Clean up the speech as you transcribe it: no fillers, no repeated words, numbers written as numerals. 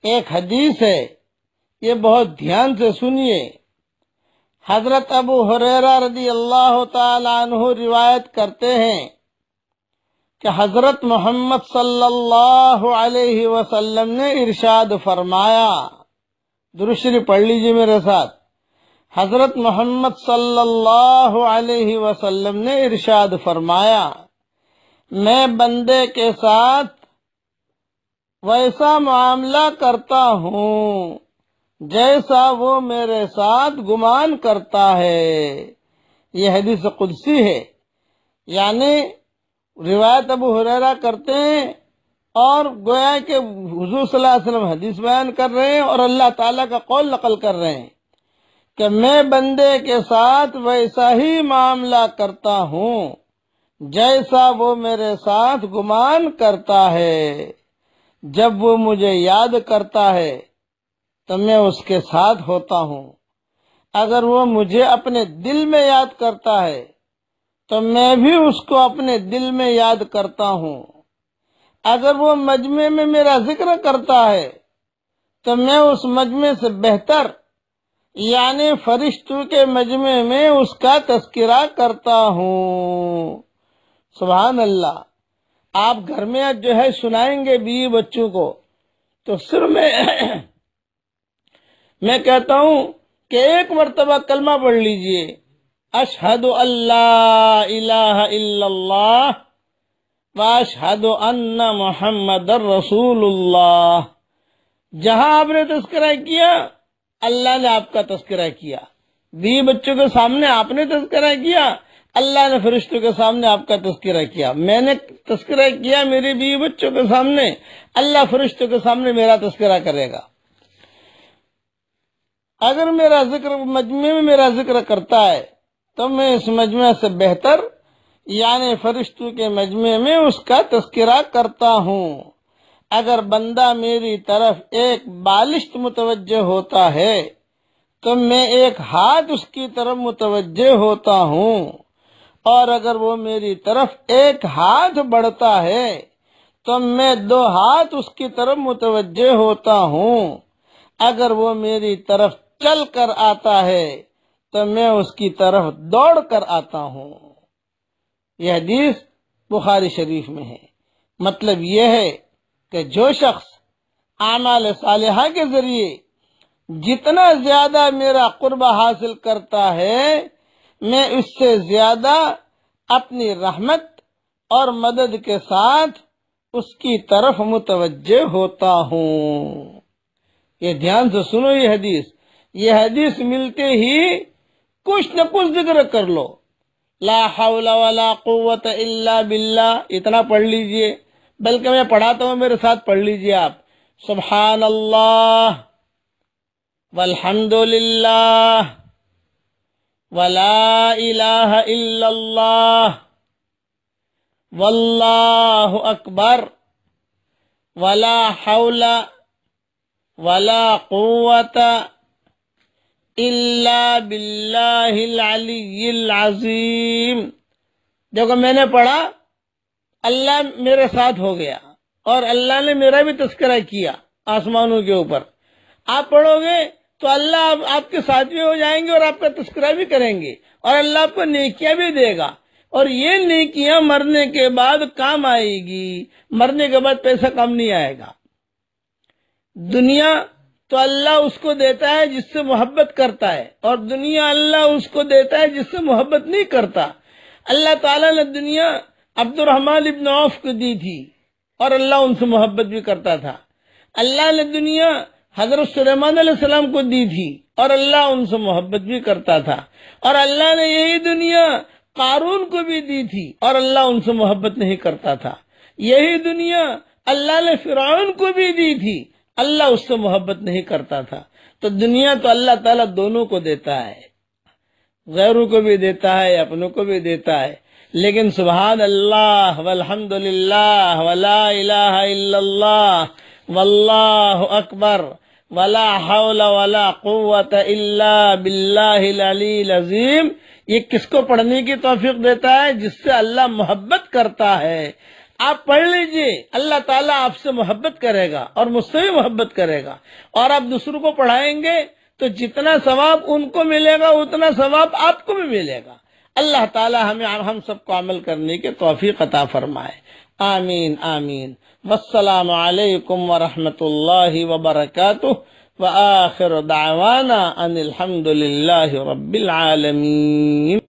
ایک حدیث ہے، یہ بہت دھیان سے سنیے۔ حضرت ابو ہریرہ رضی اللہ تعالی عنہ روایت کرتے ہیں کہ حضرت محمد صلی اللہ علیہ وسلم نے ارشاد فرمایا، درود شریف پڑھ لیجیے میرے ساتھ۔ حضرت محمد صلی اللہ علیہ وسلم نے ارشاد فرمایا، میں بندے کے ساتھ ویسا معاملہ کرتا ہوں جیسا وہ میرے ساتھ گمان کرتا ہے۔ یہ حدیث قدسی ہے، یعنی روایت ابو ہریرہ کرتے ہیں اور گویا کہ حضور صلی اللہ علیہ وسلم حدیث بیان کر رہے ہیں اور اللہ تعالیٰ کا قول نقل کر رہے ہیں کہ میں بندے کے ساتھ ویسا ہی معاملہ کرتا ہوں جیسا وہ میرے ساتھ گمان کرتا ہے۔ جب وہ مجھے یاد کرتا ہے تو میں اس کے ساتھ ہوتا ہوں، اگر وہ مجھے اپنے دل میں یاد کرتا ہے تو میں بھی اس کو اپنے دل میں یاد کرتا ہوں، اگر وہ مجمع میں میرا ذکر کرتا ہے تو میں اس مجمع سے بہتر یعنی فرشتوں کے مجمع میں اس کا تذکرہ کرتا ہوں۔ سبحان اللہ۔ آپ گھر میں جو ہے سنائیں گے بیوی بچوں کو تو صرف میں کہتا ہوں کہ ایک مرتبہ کلمہ پڑھ لیجئے، اشہد اللہ الہ الا اللہ واشہد ان محمد رسول اللہ۔ جہاں آپ نے تذکرہ کیا اللہ نے آپ کا تذکرہ کیا، بیوی بچوں کے سامنے آپ نے تذکرہ کیا، اللہ نے فرشتوں کے سامنے آپ کا تذکرہ کیا۔ میں نے تذکرہ کیا میری بیوی بچوں کے سامنے، اللہ فرشتوں کے سامنے میرا تذکرہ کرے گا۔ اگر میرا ذکر مجمع میں میرا ذکر کرتا ہے تو میں اس مجمع سے بہتر یعنی فرشتوں کے مجمع میں اس کا تذکرہ کرتا ہوں۔ اگر بندہ میری طرف ایک بالشت متوجہ ہوتا ہے تو میں ایک ہاتھ اس کی طرف متوجہ ہوتا ہوں، اور اگر وہ میری طرف ایک ہاتھ بڑھتا ہے تو میں 2 ہاتھ اس کی طرف متوجہ ہوتا ہوں، اگر وہ میری طرف چل کر آتا ہے تو میں اس کی طرف دوڑ کر آتا ہوں۔ یہ حدیث بخاری شریف میں ہے۔ مطلب یہ ہے کہ جو شخص اعمال صالحہ کے ذریعے جتنا زیادہ میرا قرب حاصل کرتا ہے میں اس سے زیادہ اپنی رحمت اور مدد کے ساتھ اس کی طرف متوجہ ہوتا ہوں۔ یہ دھیان سے سنو، یہ حدیث ملتے ہی کچھ نہ کچھ ذکر کر لو۔ لا حول ولا قوت الا باللہ اتنا پڑھ لیجئے، بلکہ میں پڑھاتا ہوں میرے ساتھ پڑھ لیجئے آپ۔ سبحان اللہ والحمد للہ ولا الہ الا اللہ واللہ اکبر ولا حول ولا قوت الا باللہ العلی العظیم۔ دیکھو میں نے پڑھا، اللہ میرے ساتھ ہو گیا اور اللہ نے میرا بھی تذکرہ کیا آسمانوں کے اوپر۔ آپ پڑھو گے تو اللہ آپ کے ساتھ بھی ہو جائیں گے اور آپ کا تذکرہ بھی کریں گے، اور اللہ آپ کو نیکیاں بھی دے گا، اور یہ نیکیاں مرنے کے بعد کام آئے گی۔ مرنے کے بعد پیسہ کام نہیں آئے گا۔ دنیا تو اللہ اس کو دیتا ہے جس سے محبت کرتا ہے، اور دنیا اللہ اس کو دیتا ہے جس سے محبت نہیں کرتا۔ اللہ تعالیٰ نے دنیا عبد الرحمن ابن عوف کو دی تھی اور اللہ ان سے محبت بھی کرتا تھا۔ اللہ نے دنیا حضرت سلیمان علیہ السلام کو دی تھی اور اللہ ان سے محبت بھی کرتا تھا، اور اللہ نے یہی دنیا قارون کو بھی دی تھی اور اللہ ان سے محبت نہیں کرتا تھا۔ یہی دنیا اللہ نے فرعون کو بھی دی تھی، اللہ اس سے محبت نہیں کرتا تھا۔ تو دنیا تو اللہ تعالیٰ دونوں کو دیتا ہے، غیروں کو بھی دیتا ہے، اپنوں کو بھی دیتا ہے، لیکن سبحان اللہ والحمد للہ ولا الہ الا اللہ واللہ اکبر ولا حول ولا قوت الا باللہ العلی العظیم، یہ کس کو پڑھنے کی توفیق دیتا ہے؟ جس سے اللہ محبت کرتا ہے۔ آپ پڑھ لیجئے، اللہ تعالیٰ آپ سے محبت کرے گا اور مجھ سے بھی محبت کرے گا، اور آپ دوسروں کو پڑھائیں گے تو جتنا ثواب ان کو ملے گا اتنا ثواب آپ کو بھی ملے گا۔ اللہ تعالیٰ ہم سب کو عمل کرنے کے توفیق عطا فرمائے، آمین آمین۔ والسلام علیکم ورحمۃ اللہ وبرکاتہ، وآخر دعوانا ان الحمد للہ رب العالمین۔